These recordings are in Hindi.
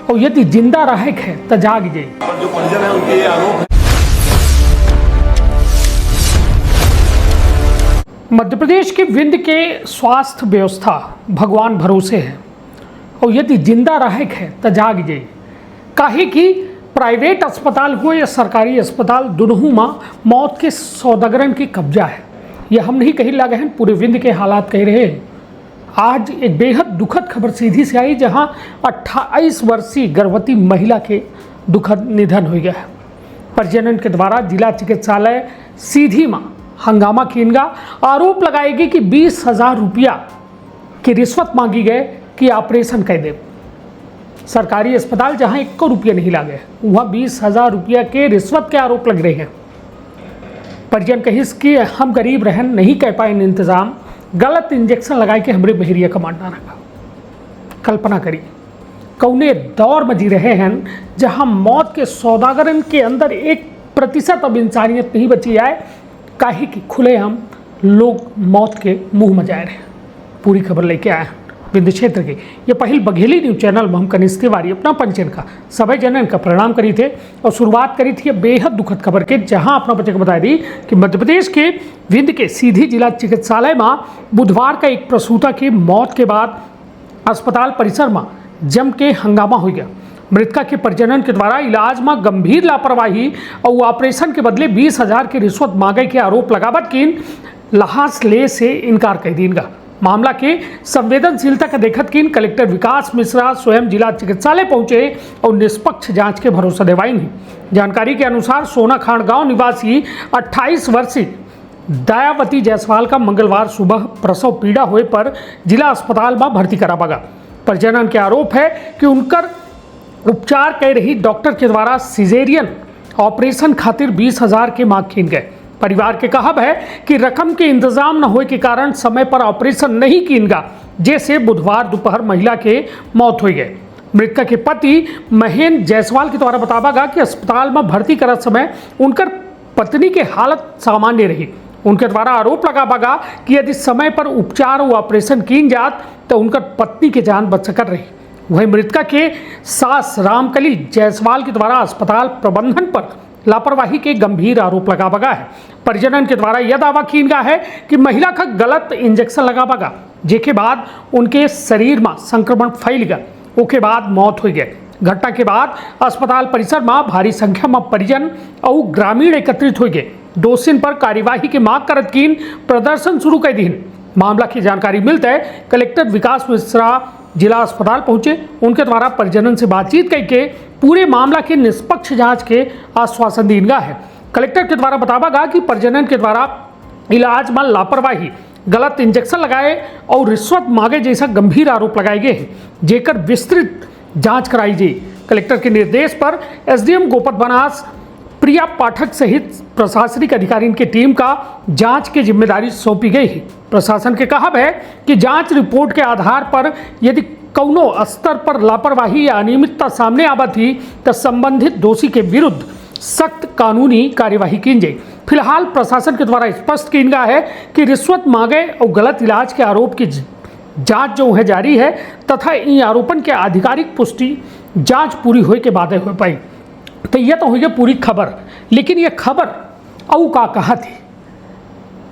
और यदि जिंदा रहे है तो जाग जाए। जो परिजन है उनके ये आरोप है। मध्य प्रदेश के विंध्य के स्वास्थ्य व्यवस्था भगवान भरोसे है और यदि जिंदा रहे है तो जाग जाए। काहे कि प्राइवेट अस्पताल हो या सरकारी अस्पताल, दोनों में मौत के सौदागरन की कब्जा है। यह हम नहीं कहीं लगे हैं, पूरे विंध्य के हालात कह रहे हैं। आज एक बेहद दुखद खबर सीधी से आई, जहां 28 वर्षीय गर्भवती महिला के दुखद निधन हो गया है। परिजनन के द्वारा जिला चिकित्सालय सीधी में हंगामा कीनगा, आरोप लगाएगी कि 20,000 रुपया की रिश्वत मांगी गए कि ऑपरेशन कर दे। सरकारी अस्पताल जहां 1 रुपया नहीं लागे, वहाँ 20,000 रुपया के रिश्वत के आरोप लग रहे हैं। परिजन कहिस कि हम गरीब रहन नहीं कह पाए इंतजाम, गलत इंजेक्शन लगाए के हमरे बहरिया कमांडा रखा। कल्पना करी कौने दौर में जी रहे हैं जहां मौत के सौदागरन के अंदर 1% अब इंसानियत नहीं बची आए। काहे कि खुले हम लोग मौत के मुंह में जा रहे हैं। पूरी खबर लेके आए हैं विंध्य क्षेत्र के ये पहल बघेली न्यूज चैनल में हम कनिष्ठ तिवारी अपना पंचन का सभी जनन का प्रणाम करी थे और शुरुआत करी थी बेहद दुखद खबर के, जहां अपना बच्चे को बता दी कि मध्य प्रदेश के विंध्य के सीधी जिला चिकित्सालय में बुधवार का एक प्रसूता की मौत के बाद अस्पताल परिसर में जम के हंगामा हो गया। मृतका के परिजनन के द्वारा इलाज में गंभीर लापरवाही और ऑपरेशन के बदले 20,000 की रिश्वत मांगे के आरोप लगावत किन लहास ले से इनकार कर दीनगा। मामला के संवेदनशीलता का देखत किन कलेक्टर विकास मिश्रा स्वयं जिला चिकित्सालय पहुंचे और निष्पक्ष जांच के भरोसा दिवाई नहीं। जानकारी के अनुसार सोनाखांड गांव निवासी 28 वर्षीय दयावती जायसवाल का मंगलवार सुबह प्रसव पीड़ा हुए पर जिला अस्पताल में भर्ती करा बगा। परिजनन के आरोप है कि उनकर उपचार कर रही डॉक्टर के द्वारा सिजेरियन ऑपरेशन खातिर 20,000 के मांग कीन गए। परिवार के कहब है कि रकम के इंतजाम न होने के कारण समय पर ऑपरेशन नहीं कीनगा, जैसे बुधवार दोपहर महिला के मौत हो गए। मृतका के पति महेंद्र जायसवाल के द्वारा बतावागा कि अस्पताल में भर्ती करत समय उनकर पत्नी के हालत सामान्य रही। उनके द्वारा आरोप लगावागा कि यदि समय पर उपचार और ऑपरेशन कीन जात तो उनकर पत्नी के जान बच सकत रही। वहीं मृतका के सास रामकली जायसवाल के द्वारा अस्पताल प्रबंधन पर लापरवाही के गंभीर आरोप लगावागा है। परिजनन के द्वारा यह दावा कीनगा है कि महिला का गलत इंजेक्शन लगावागा, जेके बाद उनके शरीर में संक्रमण फैल गया, उसके बाद मौत हो गई। घटना के बाद अस्पताल परिसर में भारी संख्या में परिजन और ग्रामीण एकत्रित हो गए। दोषियों पर कार्यवाही की मांग करत कीन प्रदर्शन शुरू कर दीन। मामला की जानकारी मिलते है कलेक्टर विकास मिश्रा जिला अस्पताल पहुंचे। उनके द्वारा परिजनन से बातचीत करके पूरे मामला की निष्पक्ष जांच के आश्वासन दीनगा है। कलेक्टर के द्वारा बतावागा कि परिजनन के द्वारा इलाज में लापरवाही, गलत इंजेक्शन लगाए और रिश्वत मांगे जैसा गंभीर आरोप लगाए गए हैं, जेकर विस्तृत जांच कराई जाए। कलेक्टर के निर्देश पर एसडीएम गोपत बनास, प्रिया पाठक सहित प्रशासनिक अधिकारियों की टीम का जांच की जिम्मेदारी सौंपी गई है। प्रशासन के कहब है कि जांच रिपोर्ट के आधार पर यदि कौनो स्तर पर लापरवाही या अनियमितता सामने आवत ही तो संबंधित दोषी के विरुद्ध सख्त कानूनी कार्यवाही की जाए। फिलहाल प्रशासन के द्वारा स्पष्ट किया है कि रिश्वत मांगे और गलत इलाज के आरोप की जांच जो है जारी है, तथा इन आरोपन के आधिकारिक पुष्टि जांच पूरी होने के बाद हो पाई। तो यह तो हुई है पूरी खबर, लेकिन यह खबर औ का कहा थी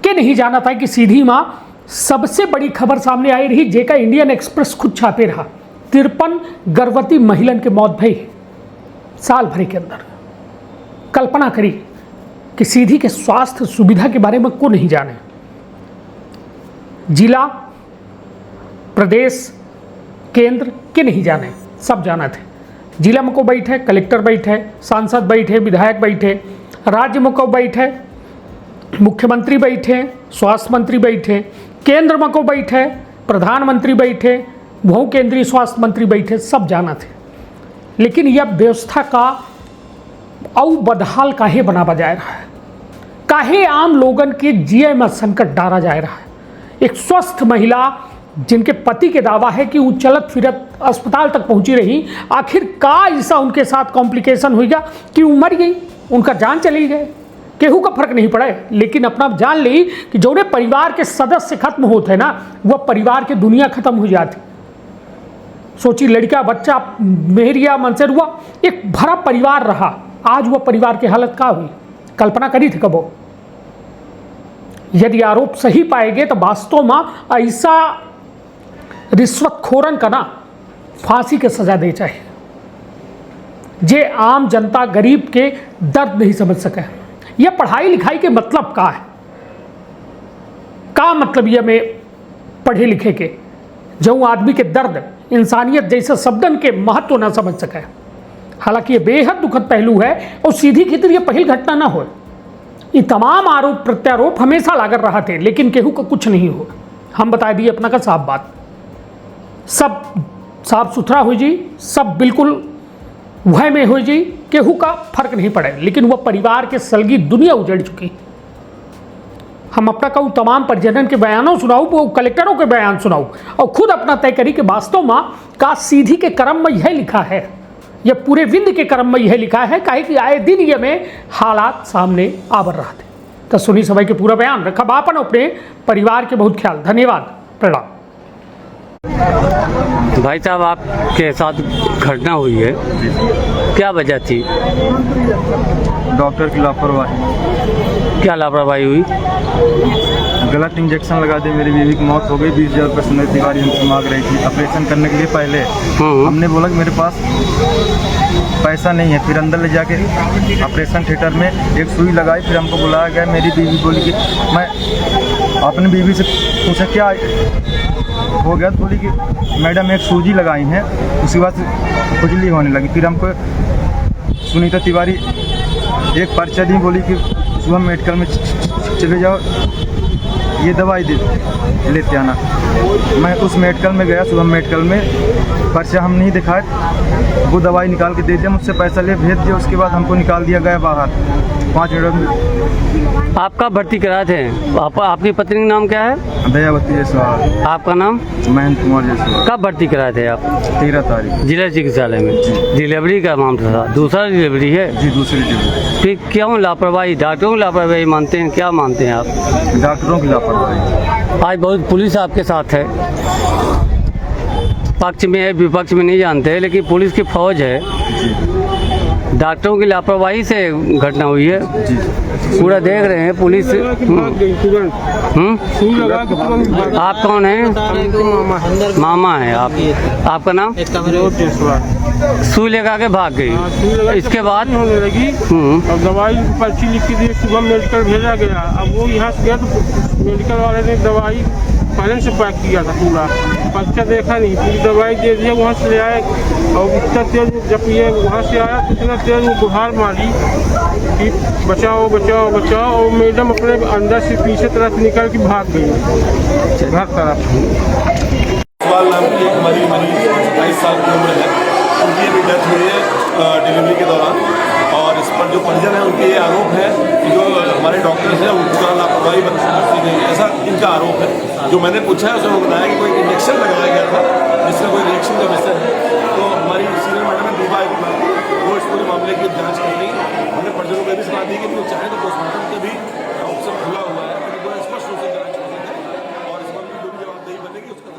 कि नहीं जाना था कि सीधी माँ सबसे बड़ी खबर सामने आई रही, जेका इंडियन एक्सप्रेस खुद छापे रहा। 53 गर्भवती महिलन के मौत भई साल भर के अंदर। कल्पना करी कि सीधी के स्वास्थ्य सुविधा के बारे में को नहीं जाने। जिला, प्रदेश, केंद्र के नहीं जाने, सब जाना थे। जिला में को बैठे कलेक्टर बैठे, सांसद बैठे, विधायक बैठे, राज्य में को बैठे मुख्यमंत्री बैठे, स्वास्थ्य मंत्री बैठे, केंद्र में को बैठे प्रधानमंत्री बैठे, बहु केंद्रीय स्वास्थ्य मंत्री बैठे, सब जाना थे। लेकिन यह व्यवस्था का औ बदहाल काहे बनावा जा रहा है, काहे आम लोगन के जीवन में संकट डाला जा रहा है। एक स्वस्थ महिला जिनके पति के दावा है कि वो चलत फिरत अस्पताल तक पहुंची रही, आखिर का ऐसा उनके साथ कॉम्प्लिकेशन हुई गया कि वो मर गई, उनका जान चली गई। केहू का फर्क नहीं पड़ा है, लेकिन अपना जान ली कि जोड़े परिवार के सदस्य खत्म होते हैं ना, वह परिवार की दुनिया खत्म हो जाती। सोची लड़का बच्चा मेहरिया मनसेरुआ एक भरा परिवार रहा, आज वह परिवार की हालत क्या हुई, कल्पना करी थी कबो? यदि आरोप सही पाएंगे तो वास्तव में ऐसा रिश्वतखोरन का ना फांसी के सजा दे चाहिए, जे आम जनता गरीब के दर्द नहीं समझ सके। यह पढ़ाई लिखाई के मतलब का है, का मतलब यह में पढ़े लिखे के जो आदमी के दर्द इंसानियत जैसे शब्दन के महत्व ना समझ सके। हालांकि ये बेहद दुखद पहलू है और सीधी खितर यह पहली घटना ना हो। ये तमाम आरोप प्रत्यारोप हमेशा लागत रहा थे, लेकिन केहू का कुछ नहीं हो। हम बता दिए अपना का साफ बात, सब साफ सुथरा हो जी, सब बिल्कुल वह में हो जी, केहू का फर्क नहीं पड़े। लेकिन वह परिवार के सलगी दुनिया उजड़ चुकी। हम अपना कहूँ तमाम परिजनों के बयानों सुनाऊँ, वो कलेक्टरों के बयान सुनाऊँ और खुद अपना तय करी कि वास्तव में का सीधी के क्रम में यह लिखा है, यह पूरे विंध्य के क्रम में यह लिखा है, काहे कि आए दिन ये में हालात सामने आवर रहा थे। तो सुनी सभी के पूरा बयान रखा बापन अपने परिवार के बहुत ख्याल। धन्यवाद, प्रणाम। भाई साहब, आपके साथ घटना हुई है, क्या वजह थी? डॉक्टर की लापरवाही। क्या लापरवाही हुई? गलत इंजेक्शन लगा दे, मेरी बीवी की मौत हो गई। 20,000 रुपये सुनय तिवारी हमसे मांग रही थी ऑपरेशन करने के लिए। पहले हमने बोला कि मेरे पास पैसा नहीं है, फिर अंदर ले जाके ऑपरेशन थिएटर में एक सुई लगाई, फिर हमको बुलाया गया। मेरी बीवी बोली कि मैं अपनी बीवी से पूछा क्या हो गया, तो बोली कि मैडम एक सूजी लगाई हैं, उसके बाद खुजली होने लगी। फिर हमको सुनीता तिवारी एक पर्चा दी, बोली कि सुबह मेडिकल में चले जाओ, ये दवाई दे लेते आना। मैं उस मेडिकल में गया, सुबह मेडिकल में पर्चा हम नहीं दिखाए, वो दवाई निकाल के दे दिया, मुझसे पैसा ले भेज दिया। उसके बाद हमको निकाल दिया गया बाहर 5 मिनट में। आपका भर्ती कराए थे? आपकी पत्नी का नाम क्या है? दयावती जायसवाल। आपका नाम? महेंद्र कुमार जायसवाल। कब भर्ती कराए थे आप? 13 तारीख। जिला चिकित्सालय में डिलीवरी का मामला था? दूसरा डिलीवरी है जी, दूसरी डिलीवरी। फिर क्यों लापरवाही? डॉक्टरों की लापरवाही मानते हैं? क्या मानते हैं आप? डॉक्टरों की लापरवाही। आज बहुत पुलिस आपके साथ है, पक्ष में है विपक्ष में नहीं जानते, लेकिन पुलिस की फौज है। डॉक्टरों की लापरवाही से घटना हुई है जी, पूरा देख रहे हैं पुलिस। आप कौन हैं? मामा है आप। आपका नाम? सुई लगा के भाग गई। इसके बाद होने लगी और दवाई पर्ची लिख के दी, सुबह मेडिकल भेजा गया। अब वो यहाँ से गया तो मेडिकल वाले ने दवाई पहले से पैक किया था पूरा, पर्चा देखा नहीं, पूरी दवाई दे दिया। वहाँ से ले आए और इतना तेज जब ये वहाँ से आया तो इतना तेज वो गुहार मारी कि बचाओ बचाओ बचाओ, और मैडम अपने अंदर से पीछे तरफ निकल के भाग गई घर तरफ। सवाल नाम की एक हमारी मरीज 27 साल की उम्र है, उनकी अभी डेथ हुई है डिलीवरी के दौरान। और इस पर जो परिजन है उनके ये आरोप है कि जो हमारे डॉक्टर्स हैं उनका लापरवाही बरती गई, ऐसा इनका आरोप है। जो मैंने पूछा है उसमें बताया कि कोई इंजेक्शन लगाया गया था जिसका कोई रिएक्शन का विषय है। तो हमारी सीनियर मैडम है दीपा, वो इस पूरे मामले की जाँच कर रही है। हमने परिजनों को भी सलाह दी कि वो चाहे तो पोस्टमार्टम का भी ऑप्शन खुला हुआ है, तो स्पष्ट रूप से जाँच हो सके और इस पर जो भी जवाबदेही बनेगी उसका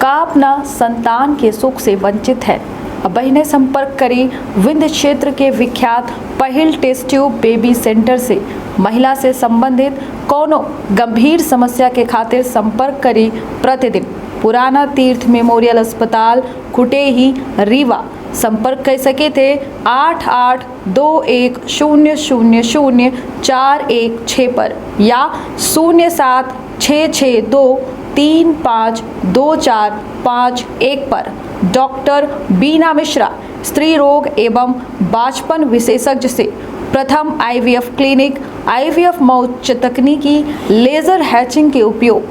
का अपना संतान के सुख से वंचित है। अब बहने संपर्क करी विंध्य क्षेत्र के विख्यात पहिल टेस्ट ट्यूब बेबी सेंटर से। महिला से संबंधित कोनो गंभीर समस्या के खातिर संपर्क करी प्रतिदिन पुराना तीर्थ मेमोरियल अस्पताल कुटेही रीवा। संपर्क कर सके थे 8821000416 पर या 0766235245 पर। डॉक्टर बीना मिश्रा स्त्री रोग एवं बांझपन विशेषज्ञ से प्रथम IVF क्लिनिक, IVF मौत तकनीकी, लेजर हैचिंग के उपयोग,